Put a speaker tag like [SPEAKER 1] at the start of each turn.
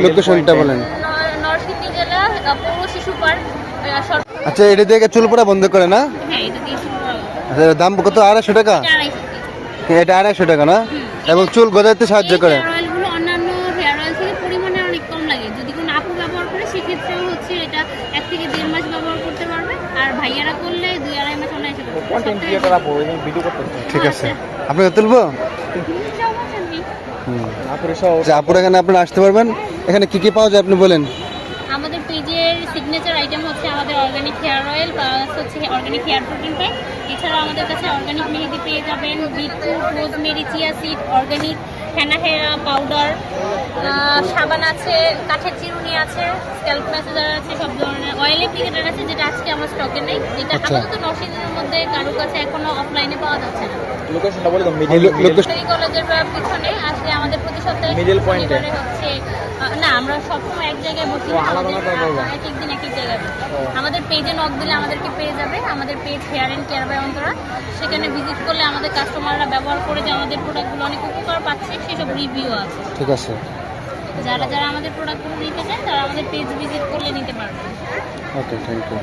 [SPEAKER 1] লোকেশনটা বলেন।
[SPEAKER 2] নরসিংদী জেলা পৌর শিশু পার্ক।
[SPEAKER 1] আচ্ছা, এটা দিয়ে চুল পড়া বন্ধ করে না?
[SPEAKER 2] হ্যাঁ, এটা দিয়ে শুরু করা।
[SPEAKER 1] আচ্ছা, দাম কত? 250 টাকা?
[SPEAKER 2] এটা 250
[SPEAKER 1] এটা 250 টাকা না? এবং চুল গজাতে সাহায্য করে।
[SPEAKER 2] হেয়ার অয়েলগুলো অন্যান্য হেয়ার অয়েল থেকে পরিমাণে অনেক কম লাগে। যদি কোনো আপু ব্যবহার করে সেক্ষেত্রে হচ্ছে এটা 1 থেকে 1.5 মাস ব্যবহার করতে পারবে, আর ভাইয়ারা করলে 2-2.5 মাস অনায়াসে করতে পারবে।
[SPEAKER 3] কন্টেন্ট ক্রিয়েটর আপু ভিডিও করতে।
[SPEAKER 1] ঠিক আছে, আপনাকে তুলবো?
[SPEAKER 3] আপুরে সহ
[SPEAKER 1] আচ্ছা, আপুর এখানে আপনারা আসতে পারবেন। এখানে কি কি পাওয়া যায় আপনি বলেন।
[SPEAKER 2] আমাদের পেজের সিগনেচার আইটেম হচ্ছে আমাদের অর্গানিক হেয়ার অয়েল প্লাস হচ্ছে অর্গানিক হেয়ার প্রোটিন প্যাক। এছাড়াও আমাদের কাছে অর্গানিক মেহেদি পেয়ে যাবেন, beetroot, rosemary, chia seed, organic henna hair powder, সাবান আছে, কাঠের চিরুনি আছে, স্ক্যাল্প ম্যাসেজার আছে, সব ধরনের অয়েল অ্যাপ্লিকেটার আছে, যেটা আজকে আমার স্টকে নেই। যেটা
[SPEAKER 1] আচ্ছা।
[SPEAKER 2] আপাতত নরসিংদীর মধ্যে কারো কাছে এখনো অফলাইনে পাওয়া যাচ্ছে না।
[SPEAKER 3] লোকেশনটা বলে দাও।
[SPEAKER 2] সরকারি কলেজের পিছনে আসলে আমাদের প্রতি সপ্তাহে
[SPEAKER 3] Middle point এ?
[SPEAKER 2] শনিবারে হচ্ছে না, আমরা সবসময় এক জায়গায় বসি না,
[SPEAKER 3] আলাদা
[SPEAKER 2] আমাদের
[SPEAKER 3] আলাদা বলবা?
[SPEAKER 2] এক এক দিন এক এক জায়গায় বসি। আমাদের পেজে নক দিলে আমাদেরকে পেয়ে যাবে। আমাদের page hair and care by Antara, সেখানে ভিজিট করলে আমাদের কাস্টমাররা ব্যবহার করে যে আমাদের প্রোডাক্টগুলো অনেক উপকার পাচ্ছে সেসব রিভিউ আছে।
[SPEAKER 1] ঠিক আছে,
[SPEAKER 2] যারা যারা আমাদের প্রোডাক্টগুলো নিতে চান তারা আমাদের পেজ ভিজিট করলে নিতে পারবে।
[SPEAKER 1] ওকে, থ্যাংক ইউ।